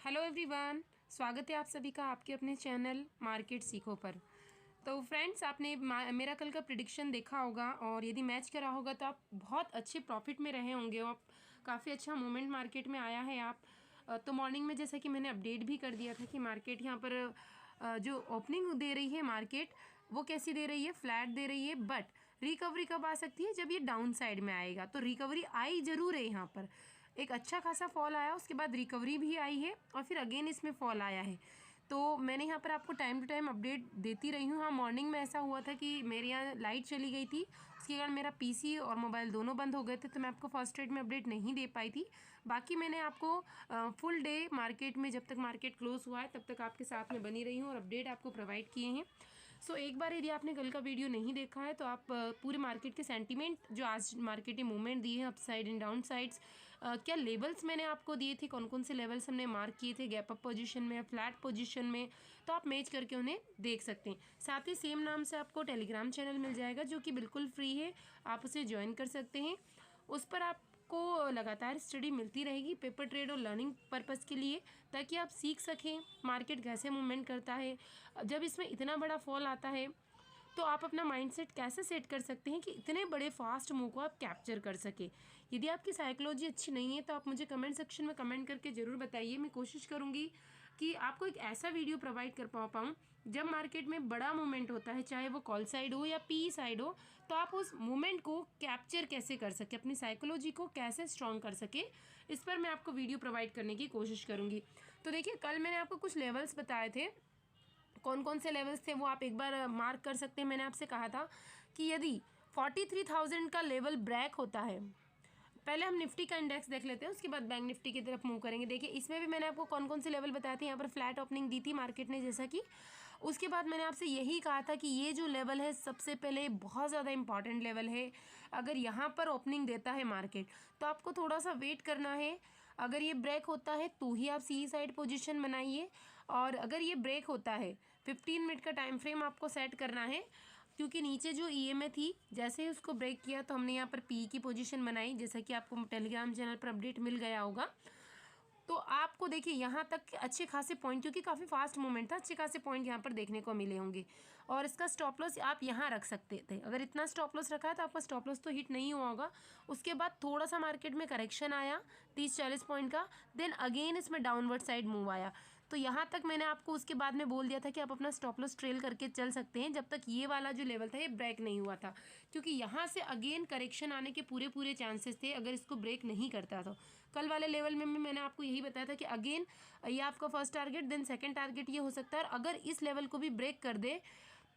Hello everyone, स्वागत है आप सभी का आपके अपने चैनल मार्केट सीखो पर। तो फ्रेंड्स, आपने मेरा कल का प्रिडिक्शन देखा होगा और यदि मैच करा होगा तो आप बहुत अच्छे प्रॉफिट में रहे होंगे और काफ़ी अच्छा मूवमेंट मार्केट में आया है। आप तो मॉर्निंग में जैसा कि मैंने अपडेट भी कर दिया था कि मार्केट यहाँ पर जो ओपनिंग दे रही है मार्केट वो कैसी दे रही है, फ्लैट दे रही है। बट रिकवरी कब आ सकती है? जब ये डाउन साइड में आएगा। तो रिकवरी आई ज़रूर है, यहाँ पर एक अच्छा खासा फॉल आया, उसके बाद रिकवरी भी आई है और फिर अगेन इसमें फॉल आया है। तो मैंने यहाँ पर आपको टाइम टू टाइम अपडेट देती रही हूँ। हाँ, मॉर्निंग में ऐसा हुआ था कि मेरे यहाँ लाइट चली गई थी, उसके कारण मेरा पीसी और मोबाइल दोनों बंद हो गए थे, तो मैं आपको फर्स्ट ट्रेड में अपडेट नहीं दे पाई थी। बाकी मैंने आपको फुल डे मार्केट में जब तक मार्केट क्लोज हुआ है तब तक आपके साथ में बनी रही हूँ और अपडेट आपको प्रोवाइड किए हैं। सो एक बार यदि आपने कल का वीडियो नहीं देखा है तो आप पूरे मार्केट के सेंटीमेंट जो आज मार्केट ने मूवमेंट दिए हैं up side and down sides, क्या लेवल्स मैंने आपको दिए थे, कौन कौन से लेवल्स हमने मार्क किए थे गैप अप पोजीशन में, फ्लैट पोजीशन में, तो आप मैच करके उन्हें देख सकते हैं। साथ ही सेम नाम से आपको टेलीग्राम चैनल मिल जाएगा जो कि बिल्कुल फ्री है, आप उसे ज्वाइन कर सकते हैं। उस पर आप को लगातार स्टडी मिलती रहेगी पेपर ट्रेड और लर्निंग पर्पस के लिए, ताकि आप सीख सकें मार्केट कैसे मूवमेंट करता है। जब इसमें इतना बड़ा फॉल आता है तो आप अपना माइंडसेट कैसे सेट कर सकते हैं कि इतने बड़े फास्ट मूव को आप कैप्चर कर सके। यदि आपकी साइकोलॉजी अच्छी नहीं है तो आप मुझे कमेंट सेक्शन में कमेंट करके ज़रूर बताइए। मैं कोशिश करूँगी कि आपको एक ऐसा वीडियो प्रोवाइड कर पाऊँ जब मार्केट में बड़ा मूवमेंट होता है, चाहे वो कॉल साइड हो या पी साइड हो, तो आप उस मूवमेंट को कैप्चर कैसे कर सके, अपनी साइकोलॉजी को कैसे स्ट्रॉन्ग कर सके, इस पर मैं आपको वीडियो प्रोवाइड करने की कोशिश करूँगी। तो देखिए, कल मैंने आपको कुछ लेवल्स बताए थे, कौन कौन से लेवल्स थे वो आप एक बार मार्क कर सकते हैं। मैंने आपसे कहा था कि यदि 43,000 का लेवल ब्रेक होता है, पहले हम निफ्टी का इंडेक्स देख लेते हैं, उसके बाद बैंक निफ्टी की तरफ मूव करेंगे। देखिए, इसमें भी मैंने आपको कौन कौन से लेवल बताए थे। यहाँ पर फ्लैट ओपनिंग दी थी मार्केट ने, जैसा कि उसके बाद मैंने आपसे यही कहा था कि ये जो लेवल है सबसे पहले बहुत ज़्यादा इंपॉर्टेंट लेवल है। अगर यहाँ पर ओपनिंग देता है मार्केट तो आपको थोड़ा सा वेट करना है। अगर ये ब्रेक होता है तो ही आप सी साइड पोजीशन बनाइए, और अगर ये ब्रेक होता है 15 मिनट का टाइम फ्रेम आपको सेट करना है, क्योंकि नीचे जो ईएमए थी जैसे ही उसको ब्रेक किया तो हमने यहाँ पर पी की पोजीशन बनाई, जैसा कि आपको टेलीग्राम चैनल पर अपडेट मिल गया होगा। तो आपको देखिए यहाँ तक अच्छे खासे पॉइंट, क्योंकि काफ़ी फास्ट मूवमेंट था, अच्छे खासे पॉइंट यहाँ पर देखने को मिले होंगे। और इसका स्टॉप लॉस आप यहाँ रख सकते थे। अगर इतना स्टॉप लॉस रखा है तो आपका स्टॉप लॉस तो हिट नहीं हुआ होगा। उसके बाद थोड़ा सा मार्केट में करेक्शन आया 30-40 पॉइंट का, देन अगेन इसमें डाउनवर्ड साइड मूव आया। तो यहाँ तक मैंने आपको उसके बाद में बोल दिया था कि आप अपना स्टॉप लॉस ट्रेल करके चल सकते हैं जब तक ये वाला जो लेवल था ये ब्रेक नहीं हुआ था, क्योंकि यहाँ से अगेन करेक्शन आने के पूरे चांसेस थे अगर इसको ब्रेक नहीं करता। तो कल वाले लेवल में भी मैंने आपको यही बताया था कि अगेन ये आपका first target, then second target ये हो सकता है, और अगर इस लेवल को भी ब्रेक कर दे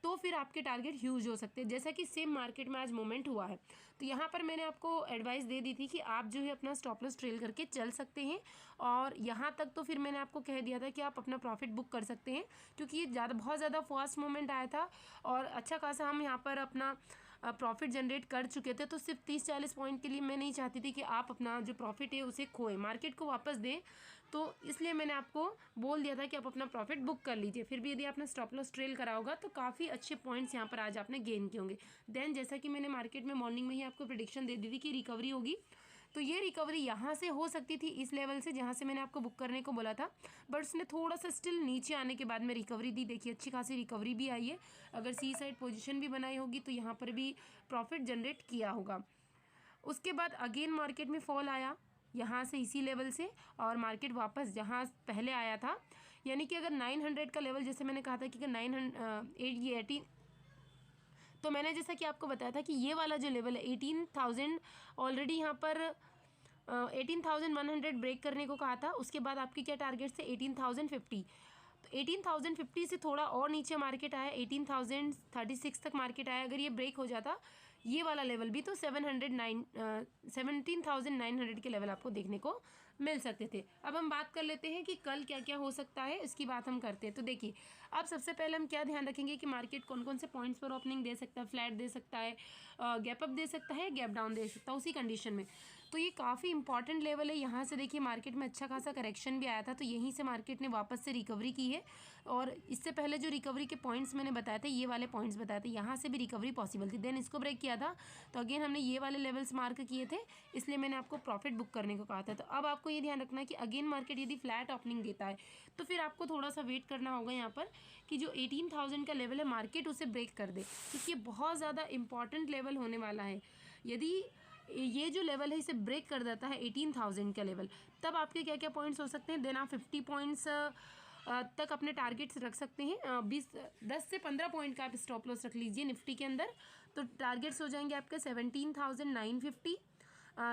तो फिर आपके टारगेट ह्यूज हो सकते हैं, जैसा कि सेम मार्केट में आज मोमेंट हुआ है। तो यहाँ पर मैंने आपको एडवाइस दे दी थी कि आप जो है अपना स्टॉप लॉस ट्रेल करके चल सकते हैं, और यहाँ तक तो फिर मैंने आपको कह दिया था कि आप अपना प्रॉफिट बुक कर सकते हैं, क्योंकि ये बहुत ज़्यादा फास्ट मोमेंट आया था और अच्छा खासा हम यहाँ पर अपना प्रॉफिट जनरेट कर चुके थे। तो सिर्फ 30-40 पॉइंट के लिए मैं नहीं चाहती थी कि आप अपना जो प्रॉफिट है उसे खोएं, मार्केट को वापस दें। तो इसलिए मैंने आपको बोल दिया था कि आप अपना प्रॉफिट बुक कर लीजिए। फिर भी यदि आपने स्टॉप लॉस ट्रेल करा होगा तो काफ़ी अच्छे पॉइंट्स यहाँ पर आज आपने गेन किए होंगे। देन जैसा कि मैंने मार्केट में मॉर्निंग में ही आपको प्रेडिक्शन दे दी थी कि रिकवरी होगी, तो ये रिकवरी यहाँ से हो सकती थी, इस लेवल से जहाँ से मैंने आपको बुक करने को बोला था, बट उसने थोड़ा सा स्टिल नीचे आने के बाद में रिकवरी दी। देखिए, अच्छी खासी रिकवरी भी आई है। अगर सी साइड पोजीशन भी बनाई होगी तो यहाँ पर भी प्रॉफिट जनरेट किया होगा। उसके बाद अगेन मार्केट में फॉल आया यहाँ से इसी लेवल से, और मार्केट वापस जहाँ पहले आया था, यानी कि अगर 900 का लेवल, जैसे मैंने कहा था कि अगर 18, तो मैंने जैसा कि आपको बताया था कि ये वाला जो लेवल है 18,000 ऑलरेडी यहाँ पर 18,100 ब्रेक करने को कहा था। उसके बाद आपकी क्या टारगेट से 18,050, तो 18,050 से थोड़ा और नीचे मार्केट आया, 18,036 तक मार्केट आया। अगर ये ब्रेक हो जाता ये वाला लेवल भी तो 17,900 के लेवल आपको देखने को मिल सकते थे। अब हम बात कर लेते हैं कि कल क्या क्या हो सकता है, इसकी बात हम करते हैं। तो देखिए, अब सबसे पहले हम क्या ध्यान रखेंगे कि मार्केट कौन कौन से पॉइंट्स पर ओपनिंग दे सकता है, फ्लैट दे सकता है, गैप अप दे सकता है, गैप डाउन दे सकता है उसी कंडीशन में। तो ये काफ़ी इंपॉर्टेंट लेवल है। यहाँ से देखिए मार्केट में अच्छा खासा करेक्शन भी आया था, तो यहीं से मार्केट ने वापस से रिकवरी की है। और इससे पहले जो रिकवरी के पॉइंट्स मैंने बताए थे, ये वाले पॉइंट्स बताए थे, यहाँ से भी रिकवरी पॉसिबल थी। देन इसको ब्रेक किया था, तो अगेन हमने ये वाले लेवल्स मार्क किए थे, इसलिए मैंने आपको प्रॉफिट बुक करने को कहा था। तो अब आपको ये ध्यान रखना है कि अगेन मार्केट यदि फ्लैट ओपनिंग देता है तो फिर आपको थोड़ा सा वेट करना होगा यहाँ पर कि जो 18,000 का लेवल है मार्केट उसे ब्रेक कर दे, क्योंकि ये बहुत ज़्यादा इंपॉर्टेंट लेवल होने वाला है। यदि ये जो लेवल है इसे ब्रेक कर देता है 18,000 का लेवल, तब आपके क्या क्या पॉइंट्स हो सकते हैं। देन आप 50 पॉइंट्स तक अपने टारगेट्स रख सकते हैं। 10 से 15 पॉइंट का आप स्टॉप लॉस रख लीजिए निफ्टी के अंदर, तो टारगेट्स हो जाएंगे आपके 17,950,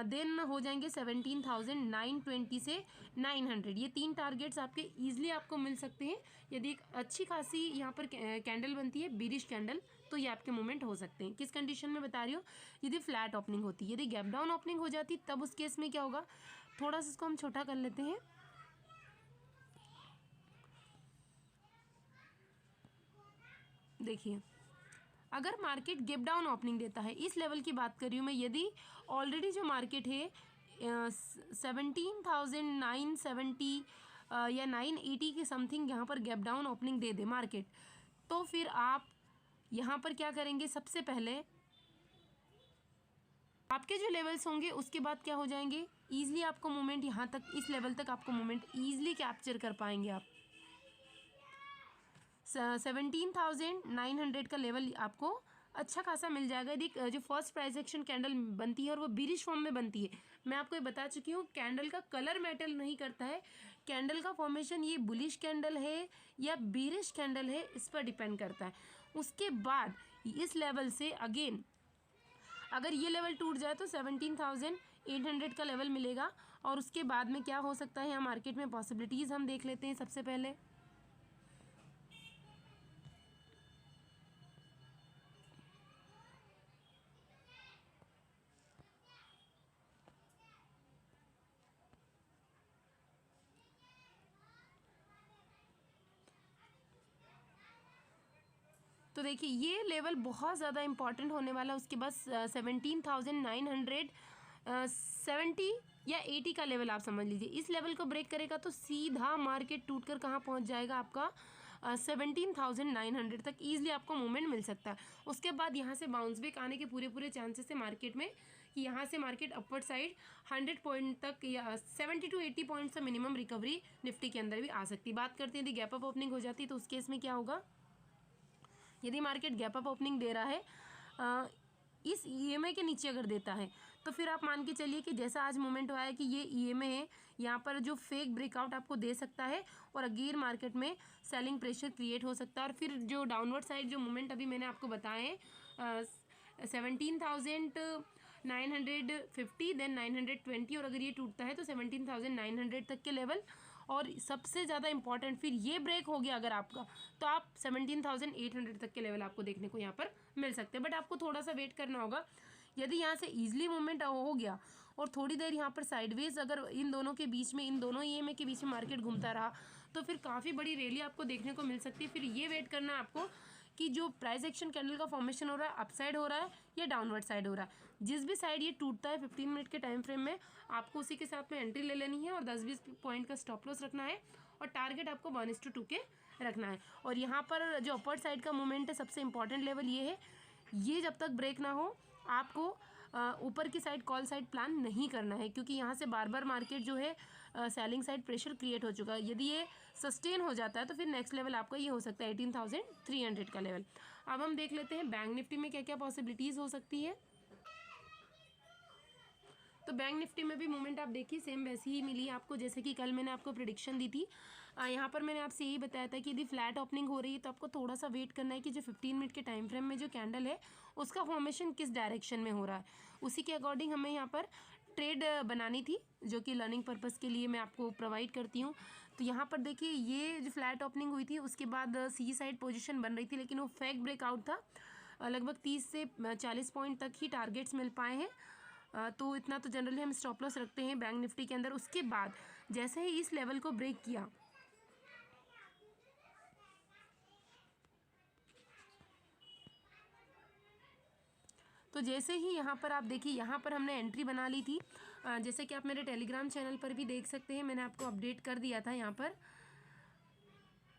देन हो जाएंगे 17,920 से 900। ये 3 टारगेट्स आपके ईजिली आपको मिल सकते हैं। यदि एक अच्छी खासी यहाँ पर कैंडल बनती है, बीरिश कैंडल, तो ये आपके मूवमेंट हो सकते हैं। किस कंडीशन में बता रही हूँ, यदि फ्लैट ओपनिंग होती है। यदि गैप डाउन ओपनिंग हो जाती तब उस केस में क्या होगा, थोड़ा सा इसको हम छोटा कर लेते हैं। देखिए अगर मार्केट गैप डाउन ओपनिंग देता है, इस लेवल की बात कर रही हूँ मैं, यदि ऑलरेडी जो मार्केट है 17,970 या 980 के समथिंग यहाँ पर गैप डाउन ओपनिंग दे दे मार्केट, तो फिर आप यहाँ पर क्या करेंगे, सबसे पहले आपके जो लेवल्स होंगे उसके बाद क्या हो जाएंगे, ईजिली आपको मूवमेंट यहाँ तक, इस लेवल तक आपको मूवमेंट ईजिली कैप्चर कर पाएंगे आप। 17,900 का लेवल आपको अच्छा खासा मिल जाएगा। यदि जो फर्स्ट प्राइस एक्शन कैंडल बनती है और वो बीरिश फॉर्म में बनती है, मैं आपको ये बता चुकी हूँ, कैंडल का कलर मैटर नहीं करता है, कैंडल का फॉर्मेशन ये बुलिश कैंडल है या बीरिश कैंडल है, इस पर डिपेंड करता है। उसके बाद इस लेवल से अगेन अगर ये लेवल टूट जाए तो 17,800 का लेवल मिलेगा। और उसके बाद में क्या हो सकता है यहाँ मार्केट में पॉसिबिलिटीज़ हम देख लेते हैं। सबसे पहले तो देखिए ये लेवल बहुत ज़्यादा इंपॉर्टेंट होने वाला है। उसके बाद 17,970 या 80 का लेवल आप समझ लीजिए, इस लेवल को ब्रेक करेगा तो सीधा मार्केट टूटकर कहाँ पहुँच जाएगा आपका 17,900 तक ईजिली आपको मूवमेंट मिल सकता है। उसके बाद यहाँ से बाउंस बैक आने के पूरे चांसेस है मार्केट में कि यहाँ से मार्केट अपवर्ड साइड 100 पॉइंट तक या 70 to 80 पॉइंट से मिनिमम रिकवरी निफ्टी के अंदर भी आ सकती है। बात करते हैं यदि गैप अप ओपनिंग हो जाती है तो उस केस में क्या होगा, यदि मार्केट गैप अप ओपनिंग दे रहा है इस ईएमए के नीचे अगर देता है, तो फिर आप मान के चलिए कि जैसा आज मोमेंट हुआ है कि ये ईएमए है, यहाँ पर जो फेक ब्रेकआउट आपको दे सकता है और अगेन मार्केट में सेलिंग प्रेशर क्रिएट हो सकता है। और फिर जो डाउनवर्ड साइड जो मोमेंट अभी मैंने आपको बताए हैं 17,950 देन 920, और अगर ये टूटता है तो 17,900 तक के लेवल। और सबसे ज़्यादा इंपॉर्टेंट फिर ये ब्रेक हो गया अगर आपका, तो आप 17,800 तक के लेवल आपको देखने को यहाँ पर मिल सकते हैं। बट आपको थोड़ा सा वेट करना होगा। यदि यहाँ से ईजिली मूवमेंट हो गया और थोड़ी देर यहाँ पर साइडवेज अगर इन दोनों के बीच में, इन दोनों ईएमए के बीच में मार्केट घूमता रहा, तो फिर काफ़ी बड़ी रैली आपको देखने को मिल सकती है। फिर ये वेट करना है आपको कि जो प्राइस एक्शन कैंडल का फॉर्मेशन हो रहा है अपसाइड हो रहा है या डाउनवर्ड साइड हो रहा है। जिस भी साइड ये टूटता है 15 मिनट के टाइम फ्रेम में, आपको उसी के साथ में एंट्री ले लेनी है और 10-20 पॉइंट का स्टॉप लॉस रखना है और टारगेट आपको 1:2 के रखना है। और यहाँ पर जो अपर साइड का मूवमेंट है, सबसे इंपॉर्टेंट लेवल ये है, ये जब तक ब्रेक ना हो आपको ऊपर की साइड कॉल साइड प्लान नहीं करना है, क्योंकि यहाँ से बार बार मार्केट जो है सेलिंग साइड प्रेशर क्रिएट हो चुका है। यदि ये सस्टेन हो जाता है तो फिर नेक्स्ट लेवल आपका ये हो सकता है 18,300 का लेवल। अब हम देख लेते हैं बैंक निफ्टी में क्या क्या पॉसिबिलिटीज़ हो सकती है। तो बैंक निफ्टी में भी मूवमेंट आप देखिए सेम वैसी ही मिली आपको जैसे कि कल मैंने आपको प्रेडिक्शन दी थी। यहाँ पर मैंने आपसे यही बताया था कि यदि फ्लैट ओपनिंग हो रही है तो आपको थोड़ा सा वेट करना है कि जो 15 मिनट के टाइम फ्रेम में जो कैंडल है उसका फॉर्मेशन किस डायरेक्शन में हो रहा है, उसी के अकॉर्डिंग हमें यहाँ पर ट्रेड बनानी थी, जो कि लर्निंग पर्पज़ के लिए मैं आपको प्रोवाइड करती हूँ। तो यहाँ पर देखिए ये जो फ्लैट ओपनिंग हुई थी उसके बाद सी साइड पोजीशन बन रही थी, लेकिन वो फेक ब्रेकआउट था। लगभग 30 से 40 पॉइंट तक ही टारगेट्स मिल पाए हैं। तो इतना तो जनरली हम स्टॉप लॉस रखते हैं बैंक निफ्टी के अंदर। उसके बाद जैसे ही इस लेवल को ब्रेक किया, तो जैसे ही यहाँ पर आप देखिए यहाँ पर हमने एंट्री बना ली थी जैसे कि आप मेरे टेलीग्राम चैनल पर भी देख सकते हैं, मैंने आपको अपडेट कर दिया था। यहाँ पर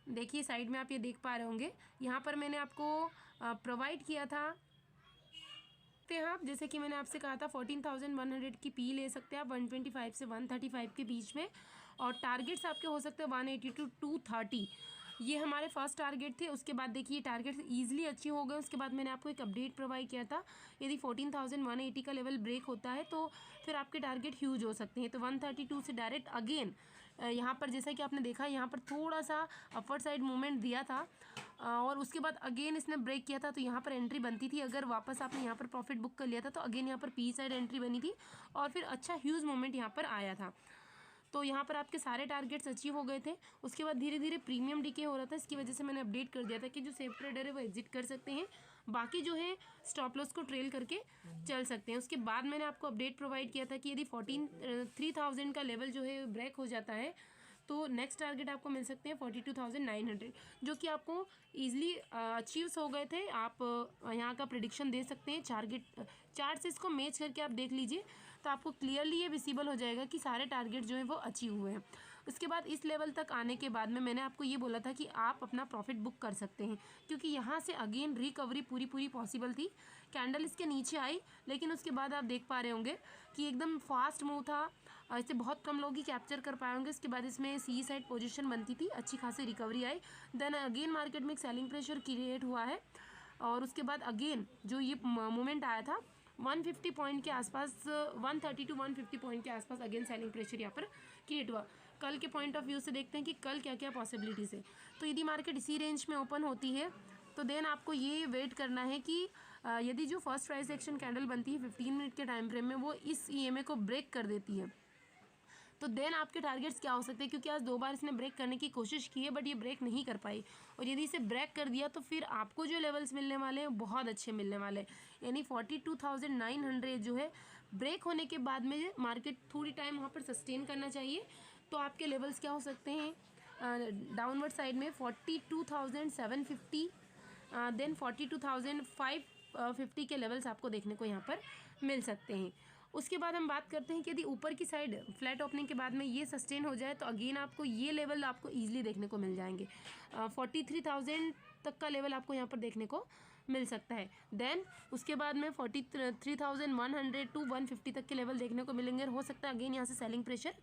देखिए साइड में आप ये देख पा रहे होंगे, यहाँ पर मैंने आपको प्रोवाइड किया था। आप जैसे कि मैंने आपसे कहा था 14,100 की पी ले सकते हैं आप 125 से 135 के बीच में, और टारगेट्स आपके हो सकते हैं 180 टू 230। ये हमारे फर्स्ट टारगेट थे। उसके बाद देखिए टारगेट ईजिली अचीव हो गए। उसके बाद मैंने आपको एक अपडेट प्रोवाइड किया था, यदि 14,180 का लेवल ब्रेक होता है तो फिर आपके टारगेट ह्यूज हो सकते हैं। तो 132 से डायरेक्ट अगेन यहाँ पर जैसा कि आपने देखा यहाँ पर थोड़ा सा अपवर्ड साइड मूवमेंट दिया था, और उसके बाद अगेन इसने ब्रेक किया था, तो यहाँ पर एंट्री बनती थी। अगर वापस आपने यहाँ पर प्रॉफिट बुक कर लिया था तो अगेन यहाँ पर पी साइड एंट्री बनी थी, और फिर अच्छा ह्यूज मूवमेंट यहाँ पर आया था। तो यहाँ पर आपके सारे टारगेट्स अचीव हो गए थे। उसके बाद धीरे धीरे प्रीमियम डीके हो रहा था, इसकी वजह से मैंने अपडेट कर दिया था कि जो सेफ ट्रेडर है वो एग्जिट कर सकते हैं, बाकी जो है स्टॉप लॉस को ट्रेल करके चल सकते हैं। उसके बाद मैंने आपको अपडेट प्रोवाइड किया था कि यदि 3,000 का लेवल जो है ब्रेक हो जाता है तो नेक्स्ट टारगेट आपको मिल सकते हैं 42,900, जो कि आपको ईजिली अचीव्स हो गए थे। आप यहाँ का प्रिडिक्शन दे सकते हैं, चार्ट से इसको मैच करके आप देख लीजिए तो आपको क्लियरली ये विजिबल हो जाएगा कि सारे टारगेट जो है वो अचीव हुए हैं। उसके बाद इस लेवल तक आने के बाद में मैंने आपको ये बोला था कि आप अपना प्रॉफिट बुक कर सकते हैं, क्योंकि यहाँ से अगेन रिकवरी पूरी पॉसिबल थी। कैंडल इसके नीचे आई, लेकिन उसके बाद आप देख पा रहे होंगे कि एकदम फास्ट मूव था, इसे बहुत कम लोग ही कैप्चर कर पाए होंगे। उसके बाद इसमें सी साइड पोजीशन बनती थी, अच्छी खासी रिकवरी आई, देन अगेन मार्केट में एक सेलिंग प्रेशर क्रिएट हुआ है, और उसके बाद अगेन जो ये मोमेंट आया था 150 पॉइंट के आसपास, 130 टू 150 पॉइंट के आसपास अगेन सेलिंग प्रेशर यहाँ पर क्रिएट हुआ। कल के पॉइंट ऑफ व्यू से देखते हैं कि कल क्या क्या पॉसिबिलिटीज़ है। तो यदि मार्केट इसी रेंज में ओपन होती है तो देन आपको ये वेट करना है कि यदि जो फर्स्ट प्राइस एक्शन कैंडल बनती है 15 मिनट के टाइम फ्रेम में वो इस EMA को ब्रेक कर देती है, तो देन आपके टारगेट्स क्या हो सकते हैं। क्योंकि आज 2 बार इसने ब्रेक करने की कोशिश की है बट ये ब्रेक नहीं कर पाई, और यदि इसे ब्रेक कर दिया तो फिर आपको जो लेवल्स मिलने वाले हैं बहुत अच्छे मिलने वाले हैं। यानी 42,900 जो है ब्रेक होने के बाद में मार्केट थोड़ी टाइम वहाँ पर सस्टेन करना चाहिए। तो आपके लेवल्स क्या हो सकते हैं डाउनवर्ड साइड में 42,750, देन 42,550 के लेवल्स आपको देखने को यहाँ पर मिल सकते हैं। उसके बाद हम बात करते हैं कि यदि ऊपर की साइड फ्लैट ओपनिंग के बाद में ये सस्टेन हो जाए तो अगेन आपको ये लेवल आपको ईजिली देखने को मिल जाएंगे। 43,000 तक का लेवल आपको यहाँ पर देखने को मिल सकता है। देन उसके बाद में 43,100 टू 150 तक के लेवल देखने को मिलेंगे। हो सकता है अगेन यहाँ से सेलिंग प्रेशर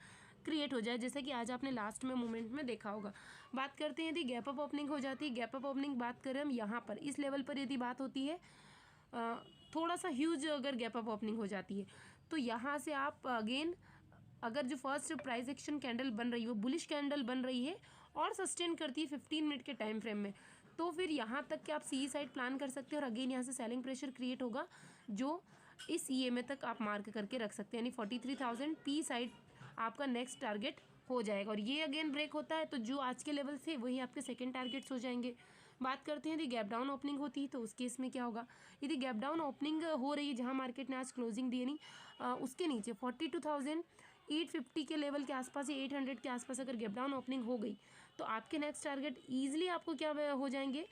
क्रिएट हो जाए, जैसे कि आज आपने लास्ट में मोमेंट में देखा होगा। बात करते हैं यदि गैप अप ओपनिंग हो जाती है, गैप अप ओपनिंग बात करें हम यहाँ पर इस लेवल पर यदि बात होती है, थोड़ा सा ह्यूज अगर गैप अप ओपनिंग हो जाती है तो यहाँ से आप अगेन अगर जो फर्स्ट प्राइस एक्शन कैंडल बन रही है वो बुलिश कैंडल बन रही है और सस्टेन करती है 15 मिनट के टाइम फ्रेम में, तो फिर यहाँ तक कि आप सी साइड प्लान कर सकते हैं, और अगेन यहाँ से सेलिंग प्रेशर क्रिएट होगा जो इस EMA तक आप मार्क करके रख सकते हैं। यानी 43,000 पी साइड आपका नेक्स्ट टारगेट हो जाएगा, और ये अगेन ब्रेक होता है तो जो आज के लेवल थे वही आपके सेकेंड टारगेट्स हो जाएंगे। बात करते हैं यदि गैप डाउन ओपनिंग होती है तो उस केस में क्या होगा। यदि गैप डाउन ओपनिंग हो रही है जहां मार्केट ने आज क्लोजिंग दी नहीं, उसके नीचे 42,850 के लेवल के आसपास या 800 के आसपास अगर गैप डाउन ओपनिंग हो गई तो आपके नेक्स्ट टारगेट ईजिली आपको क्या हो जाएंगे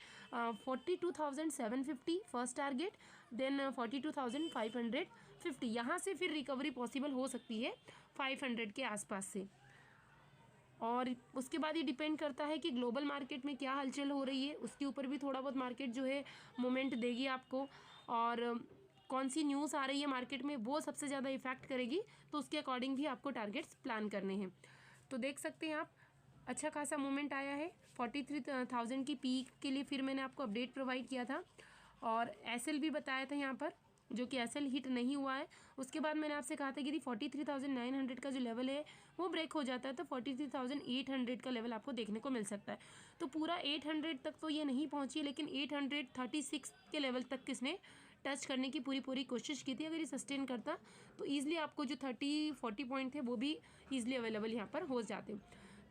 42,750 फर्स्ट टारगेट, देन 42,550। यहाँ से फिर रिकवरी पॉसिबल हो सकती है 500 के आसपास से। और उसके बाद ये डिपेंड करता है कि ग्लोबल मार्केट में क्या हलचल हो रही है, उसके ऊपर भी थोड़ा बहुत मार्केट जो है मोमेंट देगी आपको, और कौन सी न्यूज़ आ रही है मार्केट में वो सबसे ज़्यादा इफेक्ट करेगी, तो उसके अकॉर्डिंग भी आपको टारगेट्स प्लान करने हैं। तो देख सकते हैं आप अच्छा खासा मूवमेंट आया है 43,000 की पीक के लिए। फिर मैंने आपको अपडेट प्रोवाइड किया था और SL भी बताया था यहाँ पर, जो कि SL हिट नहीं हुआ है। उसके बाद मैंने आपसे कहा था कि यदि 43,900 का जो लेवल है वो ब्रेक हो जाता है तो 43,800 का लेवल आपको देखने को मिल सकता है। तो पूरा 800 तक तो ये नहीं पहुंची, लेकिन 836 के लेवल तक किसने टच करने की पूरी कोशिश की थी। अगर ये सस्टेन करता तो ईजिली आपको जो 30-40 पॉइंट थे वो भी ईजिली अवेलेबल यहाँ पर हो जाते।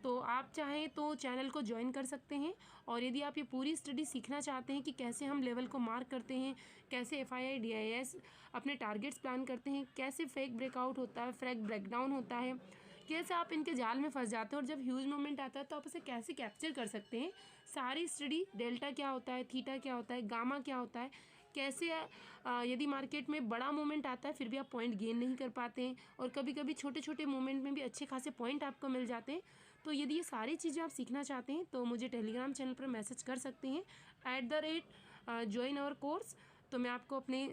तो आप चाहें तो चैनल को ज्वाइन कर सकते हैं, और यदि आप ये पूरी स्टडी सीखना चाहते हैं कि कैसे हम लेवल को मार्क करते हैं, कैसे FII DIS अपने टारगेट्स प्लान करते हैं, कैसे फेक ब्रेकआउट होता है, फेक ब्रेकडाउन होता है, कैसे आप इनके जाल में फंस जाते हैं और जब ह्यूज मूवमेंट आता है तो आप उसे कैसे कैप्चर कर सकते हैं, सारी स्टडी डेल्टा क्या होता है, थीटा क्या होता है, गामा क्या होता है, कैसे यदि मार्केट में बड़ा मूवमेंट आता है फिर भी आप पॉइंट गेन नहीं कर पाते हैं, और कभी कभी छोटे छोटे मूवमेंट में भी अच्छे खासे पॉइंट आपको मिल जाते हैं। तो यदि ये सारी चीज़ें आप सीखना चाहते हैं तो मुझे टेलीग्राम चैनल पर मैसेज कर सकते हैं @join our कोर्स। तो मैं आपको अपने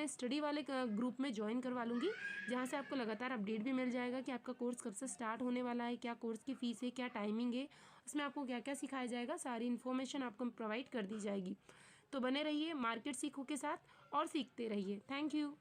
स्टडी वाले ग्रुप में ज्वाइन करवा लूँगी, जहाँ से आपको लगातार अपडेट भी मिल जाएगा कि आपका कोर्स कब से स्टार्ट होने वाला है, क्या कोर्स की फ़ीस है, क्या टाइमिंग है, उसमें आपको क्या क्या सिखाया जाएगा, सारी इन्फॉर्मेशन आपको प्रोवाइड कर दी जाएगी। तो बने रहिए मार्केट सीखो के साथ और सीखते रहिए। Thank you.